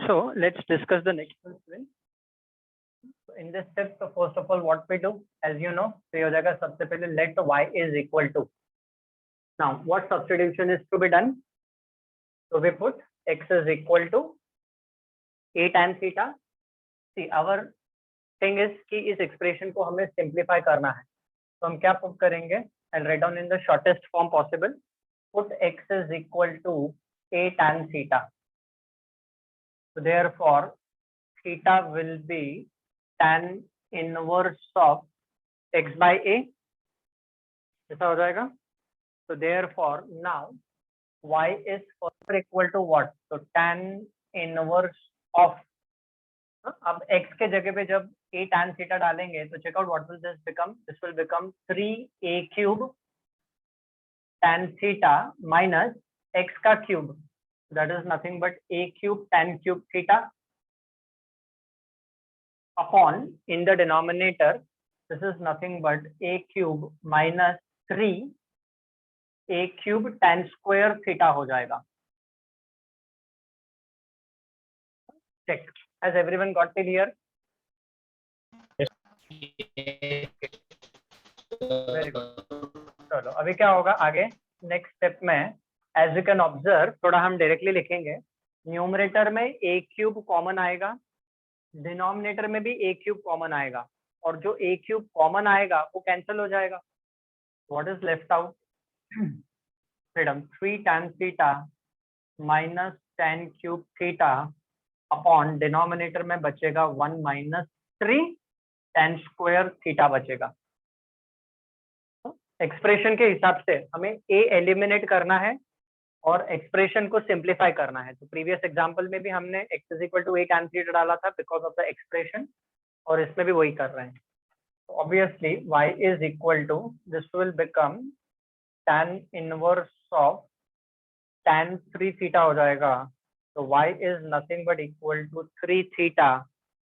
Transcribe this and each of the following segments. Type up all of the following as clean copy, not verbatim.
So let's discuss the next one. So in this step, so first of all, what we do, as you know, so ये हो जाएगा सबसे पहले let y is equal to. Now, what substitution is to be done? So we put x is equal to a tan theta. See, our thing is कि इस expression को हमें simplify करना है. तो हम क्या put करेंगे? I'll write down in the shortest form possible. Put x is equal to a tan theta. So therefore, theta will be tan inverse of x by a. ऐसा हो जाएगा. So therefore, now y is further equal to what? So tan inverse of. अब x के जगह पे जब a tan theta डालेंगे तो check out what will this become? This will become 3a cube tan theta minus x का cube. That is nothing but a cube tan cube theta upon in the denominator. This is nothing but a cube minus 3 a cube tan square theta हो जाएगा. Check. Has everyone got till here? Very good. चलो अभी क्या होगा आगे next step में as you can observe थोड़ा हम डायरेक्टली लिखेंगे. न्यूमरेटर में a क्यूब कॉमन आएगा, डिनोमिनेटर में भी a क्यूब कॉमन आएगा और जो a क्यूब कॉमन आएगा वो कैंसिल हो जाएगा. What is left out? Freedom 3 tan theta minus tan cube theta upon denominator में बचेगा 1 माइनस 3 tan स्क्वायर थीटा बचेगा. एक्सप्रेशन के हिसाब से हमें a एलिमिनेट करना है और एक्सप्रेशन को सिंप्लीफाई करना है. तो प्रीवियस एग्जांपल में भी हमने x is equal to a tan theta डाला था बिकॉज ऑफ द एक्सप्रेशन और इसमें भी वही कर रहे हैं. तो obviously y is equal to this will become tan inverse of tan 3 theta हो जाएगा. तो y is nothing but equal to 3 theta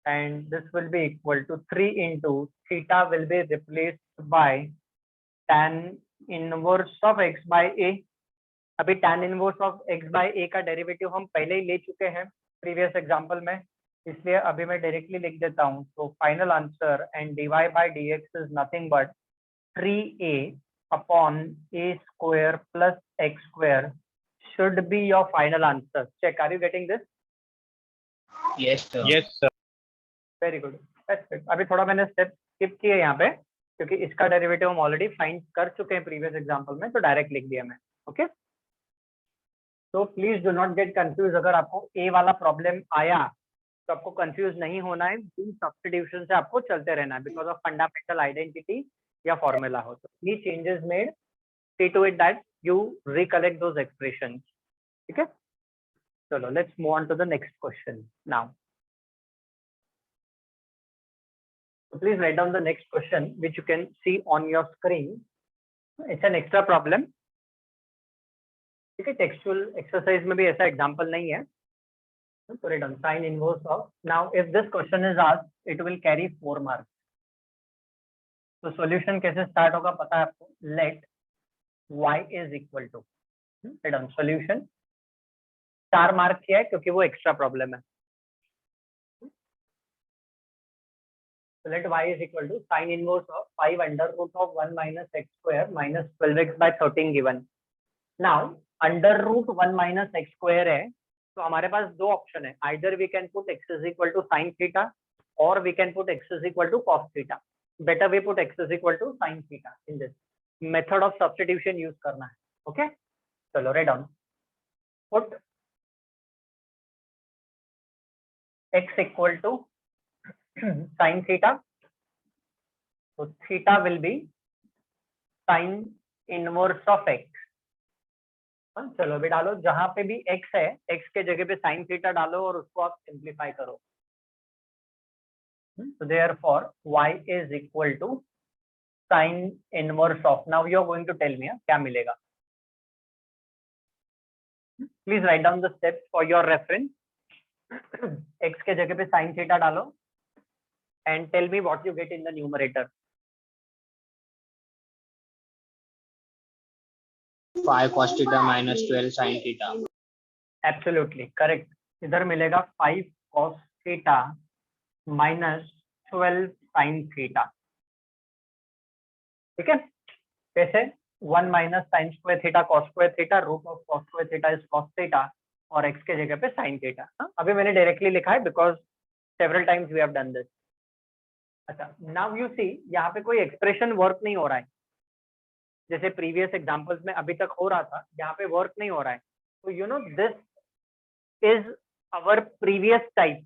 and this will be equal to 3 into theta will be replaced by tan inverse of x by a. अभी tan inverse of x by a का derivative हम पहले ही ले चुके हैं previous example में, इसलिए अभी मैं डायरेक्टली लिख देता हूं. तो final answer and dy by dx is nothing but 3a upon a square plus x square should be your final answer. Check, are you getting this? Yes, sir. Yes, sir. Very good. अभी थोड़ा मैंने step skip किए यहाँ पे क्योंकि इसका derivative हम already find कर चुके हैं प्रीवियस एग्जांपल में, तो डायरेक्ट लिख दिया मैं. ओके, तो please do not get confuse. अगर आपको ए वाला प्रॉब्लम आया तो आपको कंफ्यूज नहीं होना है. सब्स्टिट्यूशन से आपको चलते रहना है बिकॉज ऑफ फंडामेंटल आइडेंटिटी या फॉर्मूला हो. तो any changes made, see to it that you recollect those expressions. ठीक है, चलो let's move on to the next question now. So please write down the next question which you can see on your screen. It's an extra problem. ठीक है, textual exercise में भी ऐसा example नहीं है. So write down sin inverse of. Now if this question is asked, it will carry 4 marks. तो solution कैसे start होगा पता है आपको. Let y is equal to. Write down solution. 4 mark किया है क्योंकि वो एक्स्ट्रा प्रॉब्लम है. So let y is equal to sin inverse of 5 under root of 1 minus x square minus 12x by 13 given. Now under root 1 minus x square है तो हमारे पास दो option है. Either we can put x is equal to sin theta or we can put x is equal to cos theta. Better we put x is equal to sin theta in this method of substitution use करना है. Okay, चलो write down. Put x equal to sin theta. So theta will be sin inverse of x. चलो अभी डालो जहां पे भी x है, x के जगह पे sin theta डालो और उसको आप सिंप्लीफाई करो. So therefore y is equal to sin inverse of. Now you are going to tell me क्या मिलेगा. Please write down the steps for your reference. x के जगह पे sin theta डालो and tell me what you get in the numerator. 5 cos theta minus 12 sin theta. Absolutely correct. इधर मिलेगा 5 cos theta minus 12 sin theta. ठीक है, कैसे? 1 minus sine square theta cos square theta, root of cos square theta is cos theta, और x के जगह पे sine theta. अभी मैंने डायरेक्टली लिखा है because several times we have done this. अच्छा, नाउ यू सी यहाँ पे कोई एक्सप्रेशन वर्क नहीं हो रहा है, जैसे प्रीवियस एग्जांपल्स में अभी तक हो रहा था, यहाँ पे वर्क नहीं हो रहा है। तो you know this is our previous type.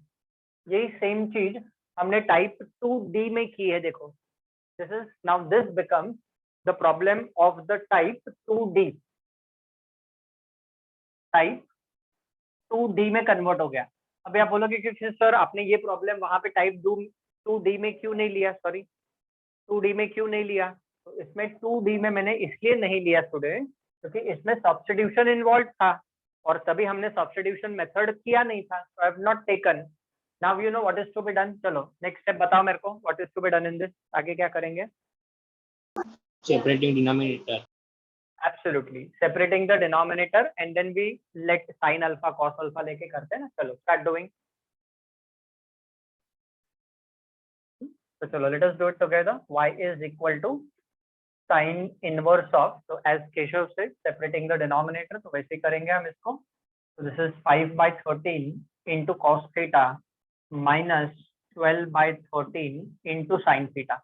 यही सेम चीज हमने टाइप 2D में की है। देखो, this is now this becomes the problem of the type 2D। Type 2D में कन्वर्ट हो गया। अभी आप बोलोगे कि सर आपने ये प्रॉब्लम वहां पे टाइप 2D में क्यों नहीं लिया, सॉरी 2D में क्यों नहीं लिया? तो इसमें 2D में मैंने इसलिए नहीं लिया स्टूडेंट क्योंकि इसमें सब्स्टिट्यूशन इन्वॉल्व था, और तभी हमने सब्स्टिट्यूशन मेथड किया नहीं था। So I have not taken. Now you know what is to be done. चलो नेक्स्ट स्टेप बताओ मेरे को, what is to be done in this. आगे क्या करेंगे? Separating denominator. Absolutely, separating the denominator and then we let sin alpha cos alpha लेके करते हैं ना। चलो start doing। तो चलो let us do it together। y is equal to sin inverse of, so as Keshav said, separating the denominator, तो वैसे ही करेंगे हम इसको। तो this is 5/13 into cos theta minus 12/13 into sin theta।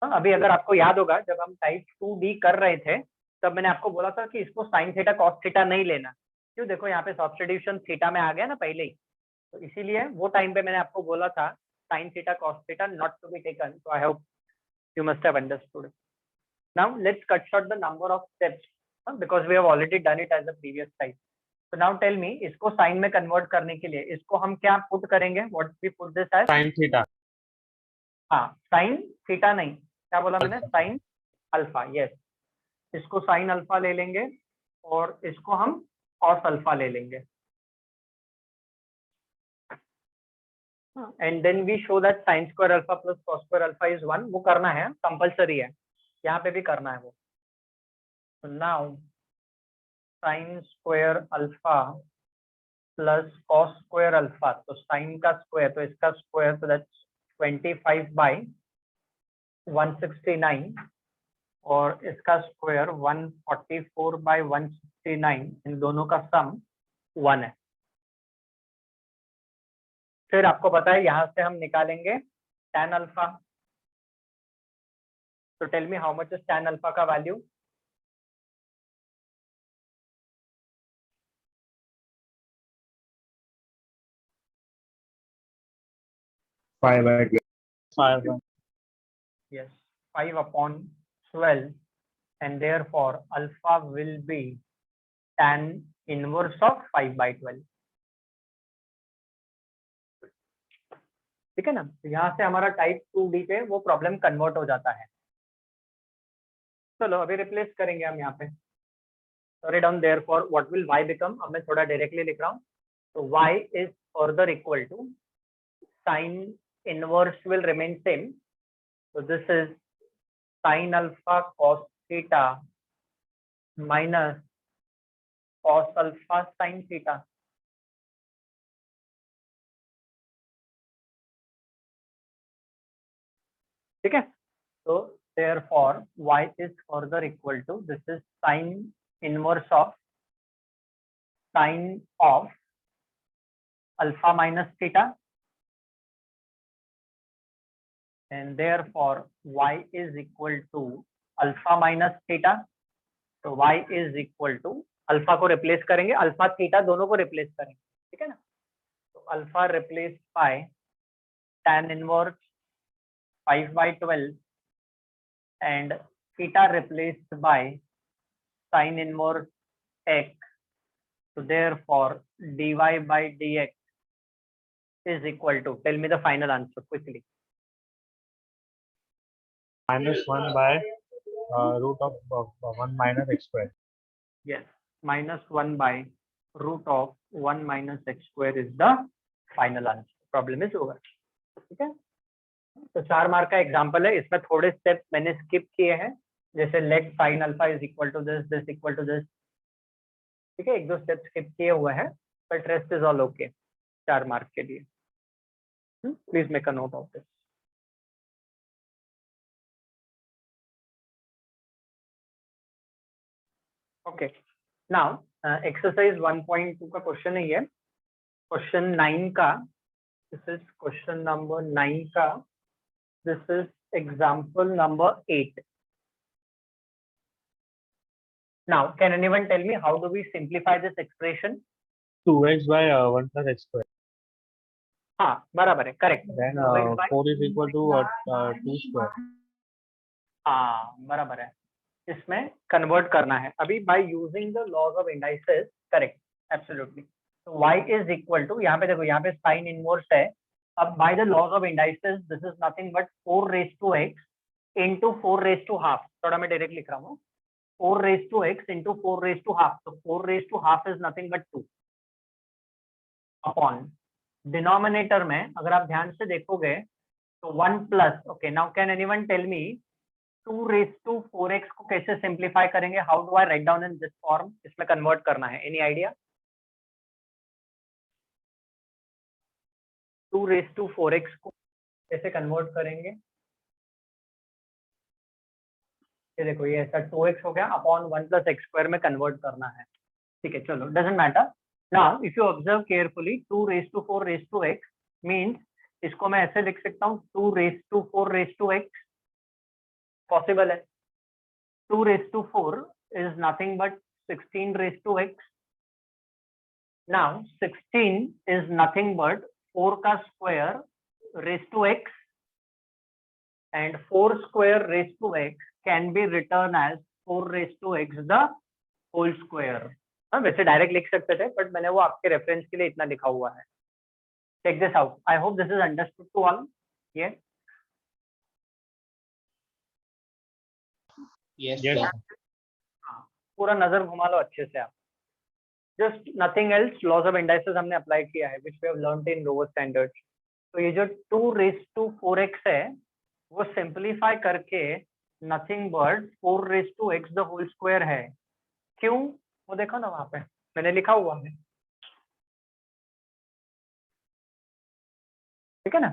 अभी अगर आपको याद होगा जब हम टाइप 2D कर रहे थे तब मैंने आपको बोला था कि इसको साइन थीटा कॉस थीटा नहीं लेना। क्यों? देखो यहाँ पे सब्स्टिट्यूशन थीटा में आ गया ना पहले ही, तो इसीलिए वो टाइम पे मैंने आपको बोला था sine theta cos theta not to be taken. So I hope you must have understood. Now let's cut short the number of steps because we have already done it as a previous type. So now tell me, इसको sine में convert करने के लिए इसको हम क्या put करेंगे? What we put this as? Sine theta. हाँ, साइन थीटा नहीं, क्या बोला मैंने? Sine alpha. यस, इसको साइन अल्फा ले लेंगे और इसको हम कॉस अल्फा ले लेंगे। And then we show that sine square alpha plus cos square alpha is 1। वो करना है, कंपलसरी है, यहाँ पे भी करना है वो। तो now sine square alpha plus cos square alpha, तो साइन का स्क्वायर तो इसका स्क्वायर, तो दैट्स 25/169 और इसका स्क्वायर 144/169, इन दोनों का सम 1 है। फिर आपको पता है यहाँ से हम निकालेंगे tan अल्फा। तो tell me how much is tan alpha का value? Yes, 5/12, and therefore alpha will be tan inverse of 5/12। ठीक है ना? तो यहाँ से हमारा टाइप 2D पे वो प्रॉब्लम कन्वर्ट हो जाता है। चलो अभी रिप्लेस करेंगे हम यहाँ पे। Sorry down, therefore what will y become? अब मैं थोड़ा डायरेक्टली लिख रहा हूँ। तो y is further equal to sine inverse will remain same, so this is sin alpha cos theta minus cos alpha sin theta। ठीक है, तो therefore y is further equal to, this is sin inverse of sin of alpha minus theta, and therefore y is equal to alpha minus theta। तो y is equal to, alpha को replace करेंगे, alpha theta दोनों को replace करेंगे। ठीक है ना? तो alpha replace by tan inverse 5/12 and theta replaced by sin inverse x, so therefore dy by dx is equal to, tell me the final answer quickly। -1 by root of 1 minus x square। Yes, -1 by root of 1 minus x square is the final answer। Problem is over. ठीक है, तो 4 mark का example है, इसमें थोड़े steps मैंने skip किए हैं, जैसे let sine alpha is equal to this, this equal to this. ठीक है, 1-2 स्टेप्स स्किप किए हुए हैं, but rest is all okay. 4 mark के लिए. Please make a note of this. Okay, now exercise 1.2 का क्वेश्चन है ये. क्वेश्चन 9 का, दिस इज क्वेश्चन नंबर 9 का, this is example number 8. Now, can anyone tell me how do we simplify this expression? 2x by 1 plus x square. हाँ, बराबर है, correct. Then 4 is equal to 2 square. हाँ, बराबर है. इसमें convert करना है अभी by using the laws of indices. Correct, absolutely. तो y इज इक्वल टू, यहाँ पे देखो, यहाँ पे साइन इनवर्स है. अब by the laws of indices this is nothing but 4 raise to x into 4 raise to half. थोड़ा मैं डायरेक्ट लिख रहा हूँ, 4 raise to x into 4 raise to half. तो 4 raise to half is nothing but 2 upon denominator में अगर आप ध्यान से देखोगे तो 1 plus. Okay, now can anyone tell me 2 raise to 4x को कैसे सिंप्लीफाई करेंगे? How do I write down in this form? इसमें कन्वर्ट करना है. Any idea? 2 raise to 4x को कैसे कन्वर्ट करेंगे? ये देखो, ये ऐसा 2x हो गया अपॉन 1 प्लस एक्स स्क्वायर में कन्वर्ट करना है. ठीक है, चलो, doesn't matter. Now if you observe carefully, 2 raise to 4 raise to x means इसको मैं ऐसे लिख सकता हूँ, 2 raise to 4 raise to x. Possible है. 2 raise to 4 is nothing but 16 raised to x. Now 16 is nothing but 4 का square raised to x, and 4 square raised to x can be written as 4 raised to x the whole square. हाँ, वैसे direct लिख सकते थे but मैंने वो आपके reference के लिए इतना लिखा हुआ है. Check this out. I hope this is understood to all. Yeah. Yes, Yes. sir. हाँ, पूरा नजर घुमा लो अच्छे से आप. Just nothing else, laws of indices हमने अप्लाई किया है which we have learned in lower standards. तो ये जो 2 रेज टू 4x है वो सिंपलीफाई करके nothing but 4 raise to x the whole square है. क्यों? वो देखो ना, वहां पे मैंने लिखा हुआ है. ठीक है ना,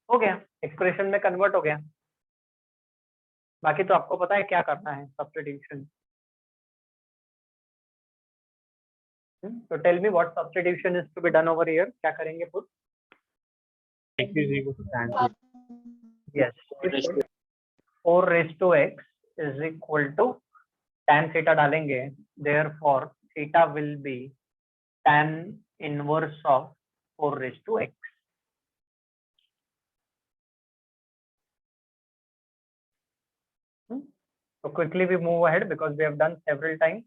हो गया, एक्सप्रेशन में कन्वर्ट हो गया. बाकी तो आपको पता है क्या करना है, सब्स्टिट्यूशन. तो tell me what substitution is to be done over here. क्या करेंगे? पुट X is equal to tan theta. Yes, 4 raise to x is equal to tan theta डालेंगे. Therefore theta will be tan inverse of 4 raise to x. So quickly we move ahead because we have done several times.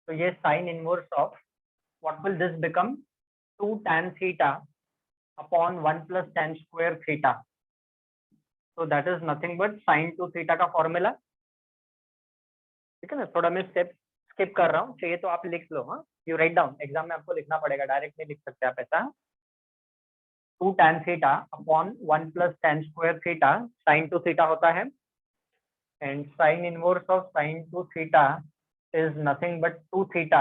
So ये sin inverse of, what will this become? 2 tan theta upon 1 plus tan square theta. So that is nothing but sin 2 theta का formula. ठीक है ना, थोड़ा मैं step skip कर रहा हूँ, चाहिए तो आप लिख लो. हाँ, यू राइट डाउन. एग्जाम में आपको लिखना पड़ेगा, डायरेक्ट नहीं लिख सकते आप ऐसा. 2 tan theta upon 1 plus tan square theta, sin 2 theta होता है. And sin inverse of sin 2 theta is nothing but 2 theta.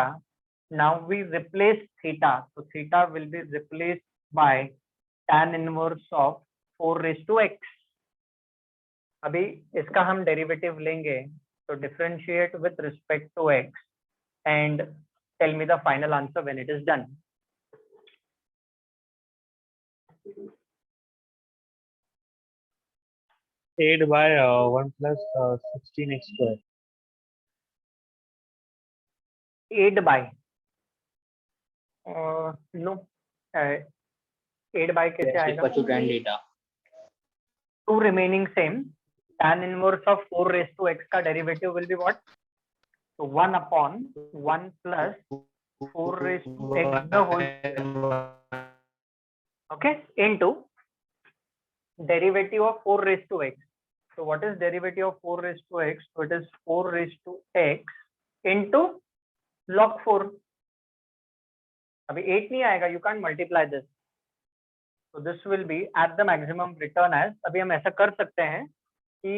Now we replace theta, so theta will be replaced by tan inverse of 4 raised to x. अभी इसका हम derivative लेंगे, so differentiate with respect to x and tell me the final answer when it is done. Eight by 1 plus 16x square. 8 by no, 8 by कैसे Yes, आएगा? equal to tan theta. 2 remaining same. Tan inverse of 4 raised to x का derivative will be what? So 1 upon 1 plus 4 raised to x the whole square. Okay, into derivative of 4 raised to x. So what is derivative of 4 raised to x? So it is 4 raised to x into log 4. अभी 8 नहीं आएगा, you can't multiply this. So this will be at the maximum return as, अभी हम ऐसा कर सकते हैं कि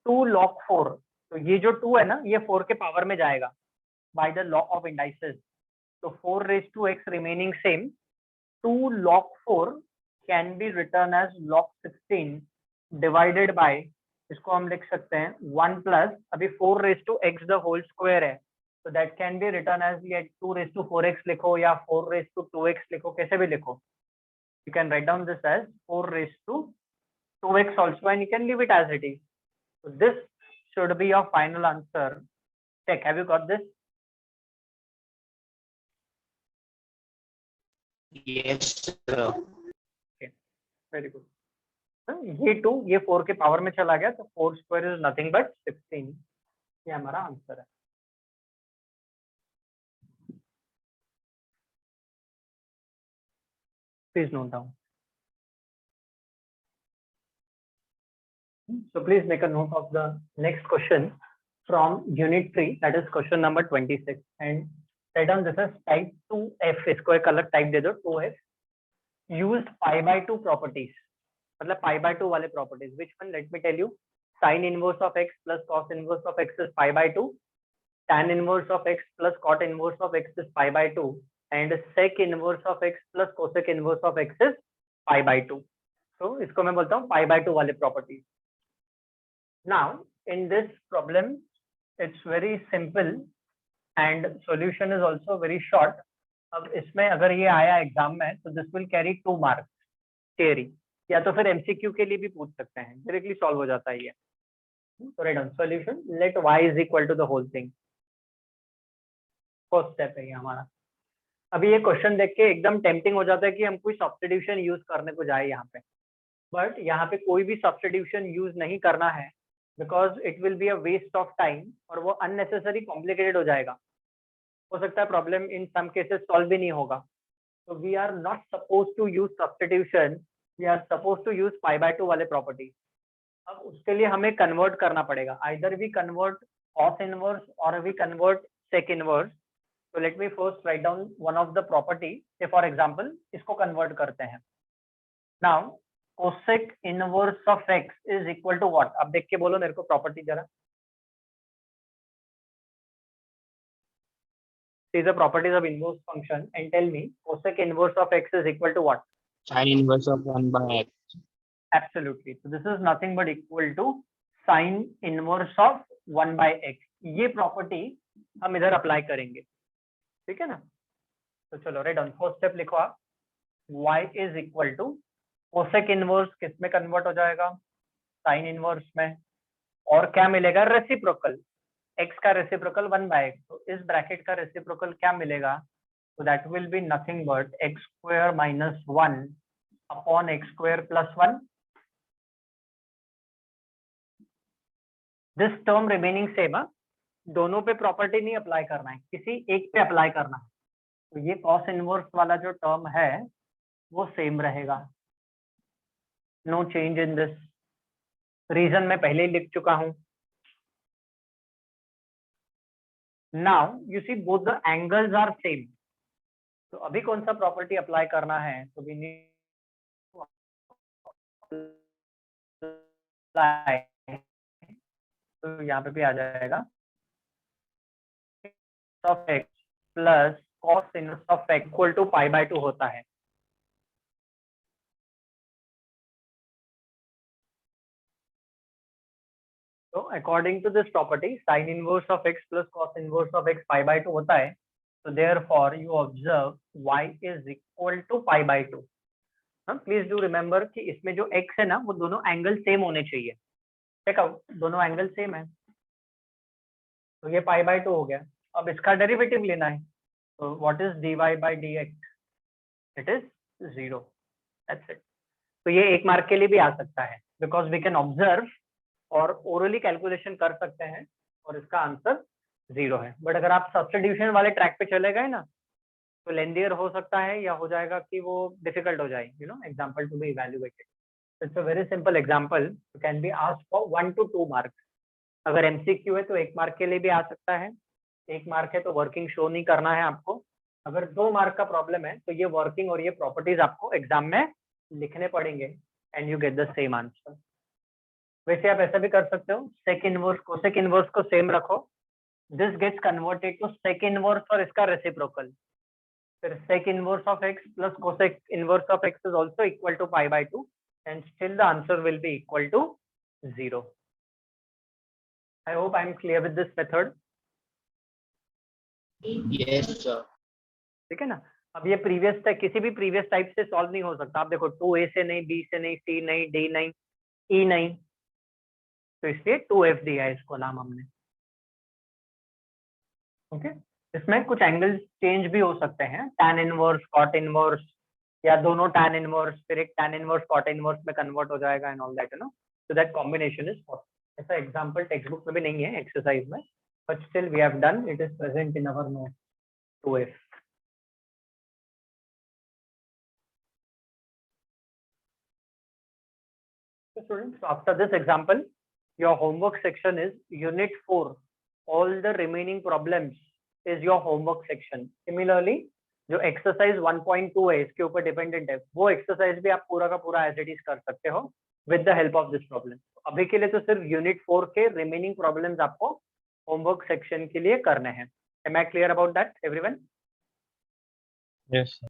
2 log 4. तो ये जो 2 है ना, ये 4 के पावर में जाएगा by the law of indices. So 4 raised to x remaining same. 2 log 4 can be written as log 16 divided by, इसको हम लिख सकते हैं 1 प्लस, अभी 4 रेज टू एक्स द होल स्क्वायर है, तो that can be written as ये 2 रेज टू 4x लिखो या 4 रेज टू 2x लिखो, कैसे भी लिखो. You can write down this as 4 raised to 2x also, and you can leave it as it is. So this should be your final answer. Check. Have you got this? Yes, sir. Okay. Very good. ये 2 ये 4 के power में चला गया, तो 4 square is nothing but 16. ये हमारा answer है. Please note down. So please make a note of the next question from unit 3, that is question number 26, and write down this as type 2f. इसको एक अलग type दे दो, 2f. Used pi by 2 properties, मतलब pi by 2 वाले properties. Which one? Let me tell you. Sin inverse of x plus cos inverse of x is pi by 2. Tan inverse of x plus cot inverse of x is pi by 2. And sec inverse of x plus cosec inverse of x is pi by 2. So इसको मैं बोलता हूँ pi by 2 वाले properties. Now in this problem it's very simple and solution is also very short. अब इसमें अगर ये आया एग्जाम में तो this will carry 2 marks theory, या तो फिर MCQ के लिए भी पूछ सकते हैं, डायरेक्टली सॉल्व हो जाता है ये. So write down solution, let y is equal to the whole thing. First step है ये हमारा. अभी ये क्वेश्चन देख के एकदम टेम्पटिंग हो जाता है कि हम कोई सब्स्टिट्यूशन यूज करने को जाए यहाँ पे, बट यहाँ पे कोई भी सब्स्टिट्यूशन यूज नहीं करना है, because it will be a waste of time और वो अननेसेसरी कॉम्प्लिकेटेड हो जाएगा. हो सकता है problem in some cases solve भी नहीं होगा. तो we are not suppose to use substitution, we are suppose to use pi by 2 वाले प्रॉपर्टी. अब उसके लिए हमें कन्वर्ट करना पड़ेगा, either we convert cos inverse और we convert sec inverse. So let me first write down one of the property. Say for example, इसको convert करते हैं. Now cosec inverse of x is equal to what? अब देख के बोलो मेरे को property जरा. See the properties of inverse function and tell me cosec inverse of x is equal to what? Sin inverse of 1 by x. Absolutely. So this is nothing but equal to sin inverse of 1 by x. ये property हम इधर apply करेंगे. ठीक है ना. तो चलो write down first step लिखो आप, y is equal to cosec inverse किस में कन्वर्ट हो जाएगा? साइन इनवर्स में. और क्या मिलेगा? रेसिप्रोकल. x का रेसिप्रोकल 1 बाय x. तो इस ब्रैकेट का रेसिप्रोकल क्या मिलेगा? तो that will be nothing but x square minus 1 upon x square plus 1. This term remaining same. दोनों पे प्रॉपर्टी नहीं अप्लाई करना है, किसी एक पे अप्लाई करना है. तो ये कॉस इनवर्स वाला जो टर्म है वो सेम रहेगा. No change in this. Reason मैं पहले ही लिख चुका हूं. Now you see both the angles are same. तो अभी कौन सा प्रॉपर्टी अप्लाई करना है? तो वी नीड तो यहाँ पे भी आ जाएगा of x plus cos inverse of x equal to pi by 2 होता है. तो according to this property sin inverse of x plus cos inverse of x pi by 2 होता है. So therefore you observe y is equal to pi by 2. Please do remember कि इसमें जो x है ना वो दोनों एंगल सेम होने चाहिए. चेक आउट, दोनों एंगल सेम है. तो ये pi by 2 हो गया. अब इसका डेरिवेटिव लेना है. तो what is dy by dx? It is 0. That's it. तो ये 1 मार्क के लिए भी आ सकता है, बिकॉज वी कैन ऑब्जर्व और ओरली कैलकुलेशन कर सकते हैं और इसका आंसर 0 है. बट अगर आप सब्स्टिट्यूशन वाले ट्रैक पे चले गए ना तो लेंदियर हो सकता है या हो जाएगा कि वो डिफिकल्ट हो जाए. You know example to be evaluated. It's a very simple example, can be asked for 1 to 2 marks. अगर एमसीक्यू है तो 1 मार्क के लिए भी आ सकता है. 1 मार्क है तो वर्किंग शो नहीं करना है आपको. अगर 2 मार्क का प्रॉब्लम है तो ये वर्किंग और ये प्रॉपर्टीज आपको एग्जाम में लिखने पड़ेंगे and you get the same answer. वैसे आप ऐसा भी कर सकते हो, सेक इनवर्स कोसेक इनवर्स को सेम रखो. This gets converted to sec inverse और इसका रेसिप्रोकल. फिर sec inverse of x plus cosec inverse of x is also equal to pi by 2 and still the answer will be equal to 0. I hope I am clear with this method. Yes, sir. ठीक है ना. अब ये previous किसी भी previous type से solve नहीं हो सकता. आप देखो 2a से नहीं, b से नहीं, c नहीं, d नहीं, e नहीं, तो इसलिए 2f दिया है इसको नाम हमने. ओके. इसमें कुछ एंगल्स चेंज भी हो सकते हैं, tan इनवर्स, cot इनवर्स, या दोनों tan इनवर्स फिर एक tan इनवर्स cot इनवर्स में कन्वर्ट हो जाएगा and all that, you know. So that combination is possible. ऐसा एग्जांपल टेक्स्ट बुक में भी नहीं है एक्सरसाइज में, but still we have done, it is present in our note 2f. So students, after this example, your homework section is unit 4. All the remaining problems is your homework section. Similarly, जो exercise 1.2 है इसके ऊपर dependent है, वो exercise भी आप पूरा का पूरा एज इट इज कर सकते हो with the help of this problem. अभी के लिए तो सिर्फ यूनिट 4 के रिमेनिंग प्रॉब्लम्स आपको होमवर्क सेक्शन के लिए करने हैं. Am I clear about that, everyone? Yes, sir.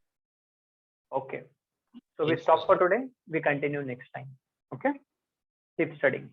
Okay. So we Yes, stop sir. for today. We continue next time. Okay. Keep studying.